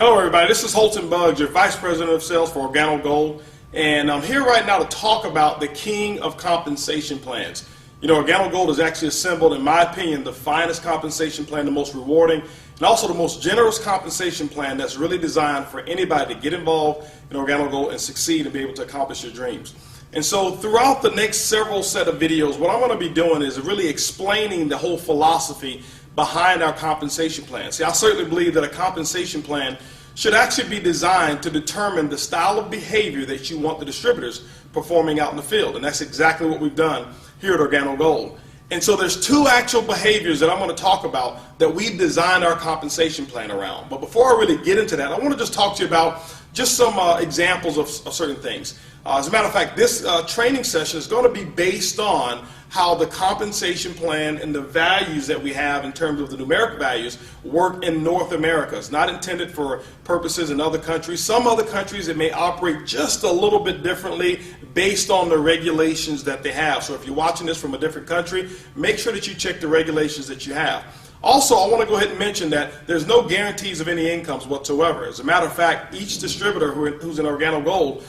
Hello everybody, this is Holton, your Vice President of Sales for Organo Gold, and I'm here right now to talk about the king of compensation plans. You know, Organo Gold has actually assembled, in my opinion, the finest compensation plan, the most rewarding, and also the most generous compensation plan that's really designed for anybody to get involved in Organo Gold and succeed and be able to accomplish your dreams. And so throughout the next several set of videos, what I'm going to be doing is really explaining the whole philosophy behind our compensation plan. See, I certainly believe that a compensation plan should actually be designed to determine the style of behavior that you want the distributors performing out in the field. And that's exactly what we've done here at Organo Gold. And so there's two actual behaviors that I'm going to talk about that we've designed our compensation plan around. But before I really get into that, I want to just talk to you about just some examples of certain things. As a matter of fact, this training session is going to be based on how the compensation plan and the values that we have in terms of the numeric values work in North America. It's not intended for purposes in other countries. Some other countries, it may operate just a little bit differently based on the regulations that they have. So if you're watching this from a different country, make sure that you check the regulations that you have. Also, I want to go ahead and mention that there's no guarantees of any incomes whatsoever. As a matter of fact, each distributor who's in Organo Gold,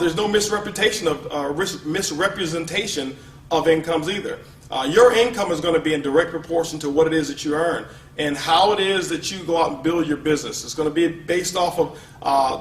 there's no misrepresentation of incomes either. Your income is going to be in direct proportion to what it is that you earn and how it is that you go out and build your business. It's going to be based off of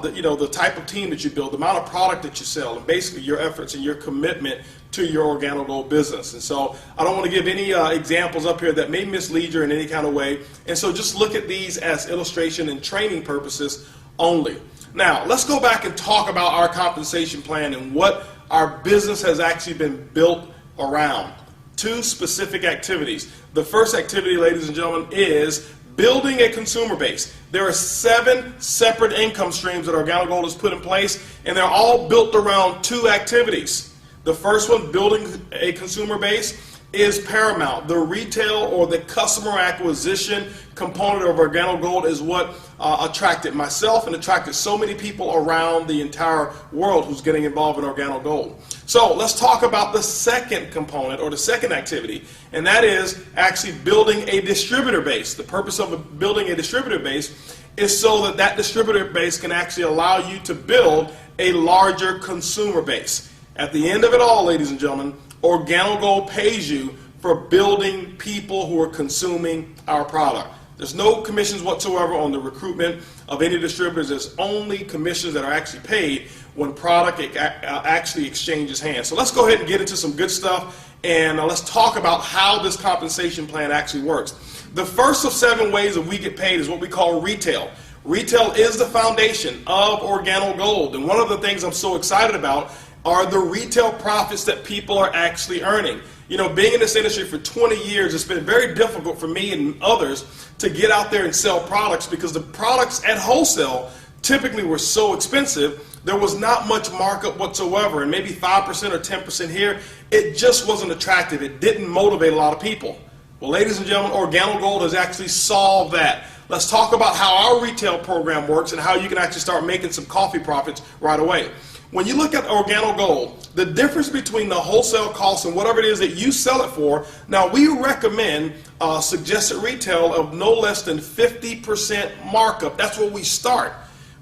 the type of team that you build, the amount of product that you sell, and basically your efforts and your commitment to your Organo Gold business. And so I don't want to give any examples up here that may mislead you in any kind of way. And so just look at these as illustration and training purposes only. Now, let's go back and talk about our compensation plan and what our business has actually been built around. Two specific activities. The first activity, ladies and gentlemen, is building a consumer base. There are 7 separate income streams that Organo Gold has put in place, and they're all built around 2 activities. The first one, building a consumer base, is paramount. The retail or the customer acquisition component of Organo Gold is what attracted myself and attracted so many people around the entire world who's getting involved in Organo Gold. So let's talk about the second component or the second activity, and that is actually building a distributor base. The purpose of building a distributor base is so that that distributor base can actually allow you to build a larger consumer base. At the end of it all, ladies and gentlemen, Organo Gold pays you for building people who are consuming our product. There's no commissions whatsoever on the recruitment of any distributors. There's only commissions that are actually paid when product actually exchanges hands. So let's go ahead and get into some good stuff, and let's talk about how this compensation plan actually works. The first of 7 ways that we get paid is what we call retail. Retail is the foundation of Organo Gold, and one of the things I'm so excited about are the retail profits that people are actually earning. You know, being in this industry for 20 years, it's been very difficult for me and others to get out there and sell products because the products at wholesale typically were so expensive, there was not much markup whatsoever, and maybe 5% or 10% here. It just wasn't attractive. It didn't motivate a lot of people. Well, ladies and gentlemen, Organo Gold has actually solved that. Let's talk about how our retail program works and how you can actually start making some coffee profits right away. When you look at Organo Gold, the difference between the wholesale cost and whatever it is that you sell it for, now we recommend suggested retail of no less than 50% markup. That's where we start.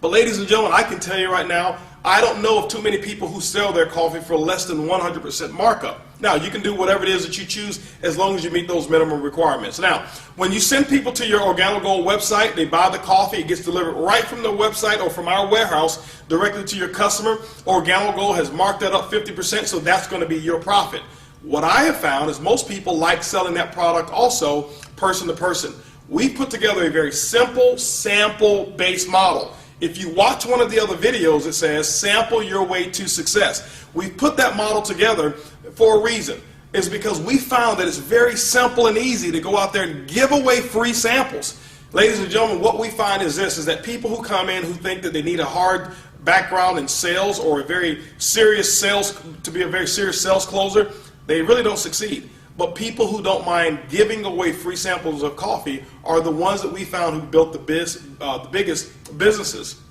But ladies and gentlemen, I can tell you right now, I don't know of too many people who sell their coffee for less than 100% markup. Now, you can do whatever it is that you choose as long as you meet those minimum requirements. Now, when you send people to your Organo Gold website, they buy the coffee, it gets delivered right from the website or from our warehouse directly to your customer. Organo Gold has marked that up 50%, so that's going to be your profit. What I have found is most people like selling that product also person to person. We've put together a very simple sample-based model. If you watch one of the other videos, it says sample your way to success. We've put that model together for a reason. It's because we found that it's very simple and easy to go out there and give away free samples. Ladies and gentlemen, what we find is this, is that people who come in who think that they need a hard background in sales or a very serious sales, to be a very serious sales closer, they really don't succeed. But people who don't mind giving away free samples of coffee are the ones that we found who built the biggest businesses.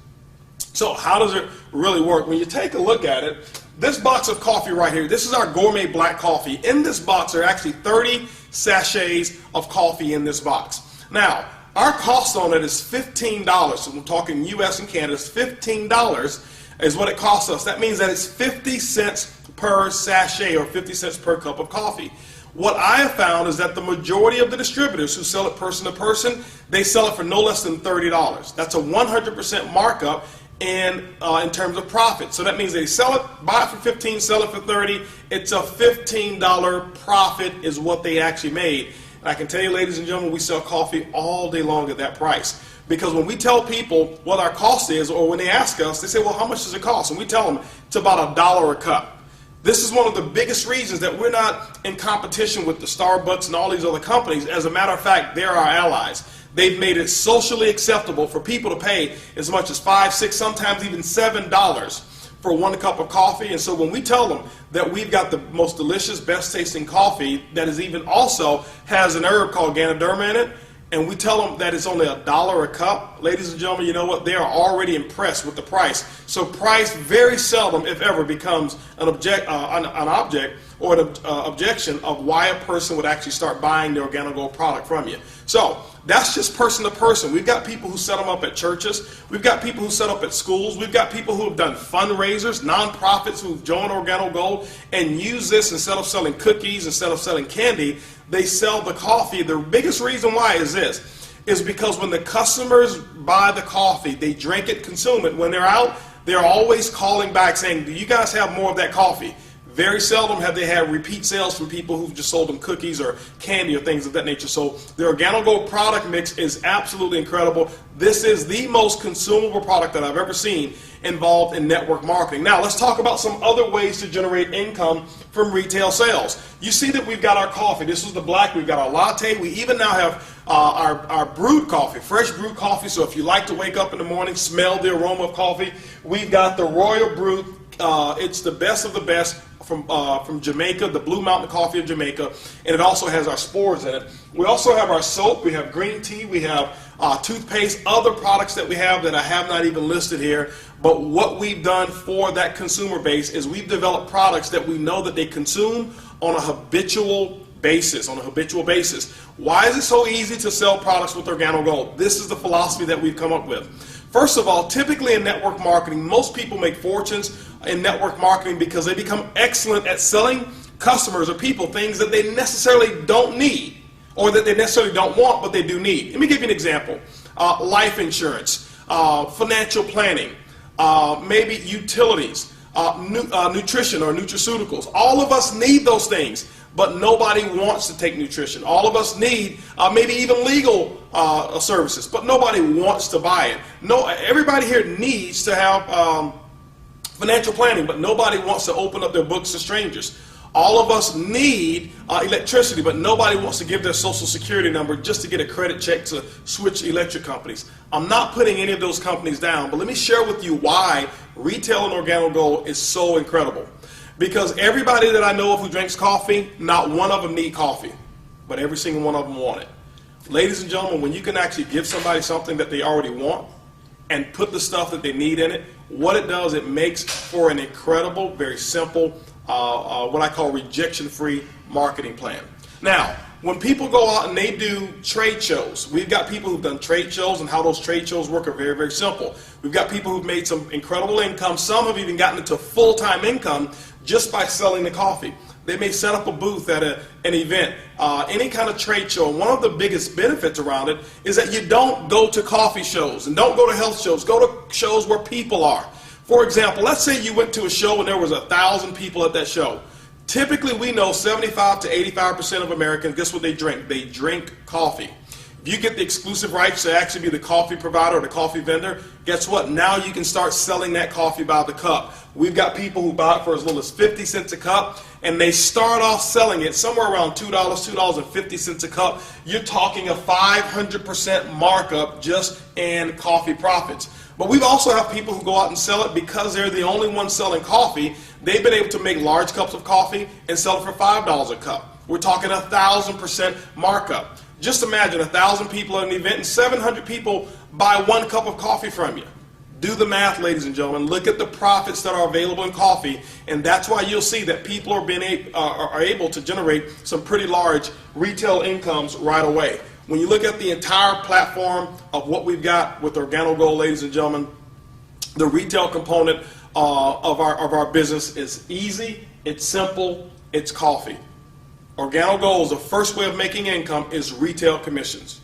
So how does it really work? When you take a look at it, this box of coffee right here, this is our gourmet black coffee. In this box, there are actually 30 sachets of coffee in this box. Now, our cost on it is $15. So we're talking US and Canada, it's $15 is what it costs us. That means that it's 50 cents per sachet or 50 cents per cup of coffee. What I have found is that the majority of the distributors who sell it person to person, they sell it for no less than $30. That's a 100% markup in terms of profit. So that means they sell it, buy it for 15, sell it for 30. It's a $15 profit is what they actually made. And I can tell you, ladies and gentlemen, we sell coffee all day long at that price. Because when we tell people what our cost is, or when they ask us, they say, well, how much does it cost? And we tell them it's about $1 a cup. This is one of the biggest reasons that we're not in competition with the Starbucks and all these other companies. As a matter of fact, they're our allies. They've made it socially acceptable for people to pay as much as $5, $6, sometimes even $7 for 1 cup of coffee. And so when we tell them that we've got the most delicious, best tasting coffee that is even also has an herb called Ganoderma in it, and we tell them that it's only $1 a cup, ladies and gentlemen, you know what? They are already impressed with the price. So price very seldom, if ever, becomes an object or an objection of why a person would actually start buying the Organo product from you. So that's just person to person. We've got people who set them up at churches. We've got people who set up at schools. We've got people who have done fundraisers, nonprofits who've joined Organo Gold and use this instead of selling cookies, instead of selling candy. They sell the coffee. The biggest reason why is this, is because when the customers buy the coffee, they drink it, consume it. When they're out, they're always calling back saying, do you guys have more of that coffee? Very seldom have they had repeat sales from people who've just sold them cookies or candy or things of that nature. So the Organo Gold product mix is absolutely incredible. This is the most consumable product that I've ever seen involved in network marketing. Now let's talk about some other ways to generate income from retail sales. You see that we've got our coffee. This is the black. We've got our latte. We even now have our brewed coffee, fresh brewed coffee. So if you like to wake up in the morning, smell the aroma of coffee, we've got the Royal Brew. It's the best of the best from Jamaica, the Blue Mountain Coffee of Jamaica, and it also has our spores in it. We also have our soap, we have green tea, we have toothpaste, other products that we have that I have not even listed here. But what we've done for that consumer base is we've developed products that we know that they consume on a habitual basis. Why is it so easy to sell products with Organo Gold? This is the philosophy that we've come up with. First of all, typically in network marketing, most people make fortunes in network marketing because they become excellent at selling customers or people things that they necessarily don't need or that they necessarily don't want, but they do need. Let me give you an example. Life insurance, financial planning, maybe utilities, nutrition or nutraceuticals. All of us need those things, but nobody wants to take nutrition. All of us need maybe even legal services, but nobody wants to buy it. No, everybody here needs to have financial planning, but nobody wants to open up their books to strangers. All of us need electricity, but nobody wants to give their social security number just to get a credit check to switch electric companies. I'm not putting any of those companies down, but let me share with you why retail and Organo Gold is so incredible. Because everybody that I know of who drinks coffee, not one of them need coffee, but every single one of them want it. Ladies and gentlemen, when you can actually give somebody something that they already want and put the stuff that they need in it, what it does, it makes for an incredible, very simple, what I call rejection-free marketing plan. Now, when people go out and they do trade shows, we've got people who've done trade shows, and how those trade shows work are very, very simple. We've got people who've made some incredible income. Some have even gotten into full-time income just by selling the coffee. They may set up a booth at an event, any kind of trade show. One of the biggest benefits around it is that you don't go to coffee shows and don't go to health shows. Go to shows where people are. For example, let's say you went to a show and there was 1,000 people at that show. Typically, we know 75 to 85% of Americans, guess what they drink? They drink coffee. If you get the exclusive rights to actually be the coffee provider or the coffee vendor, guess what? Now you can start selling that coffee by the cup. We've got people who buy it for as little as 50 cents a cup, and they start off selling it somewhere around $2, $2.50 a cup. You're talking a 500% markup just in coffee profits. But we also have people who go out and sell it because they're the only ones selling coffee. They've been able to make large cups of coffee and sell it for $5 a cup. We're talking 1,000% markup. Just imagine 1,000 people at an event and 700 people buy 1 cup of coffee from you. Do the math, ladies and gentlemen. Look at the profits that are available in coffee, and that's why you'll see that people are able to generate some pretty large retail incomes right away. When you look at the entire platform of what we've got with Organo Gold, ladies and gentlemen, the retail component of our business is easy, it's simple, it's coffee. Organo Gold, the first way of making income is retail commissions.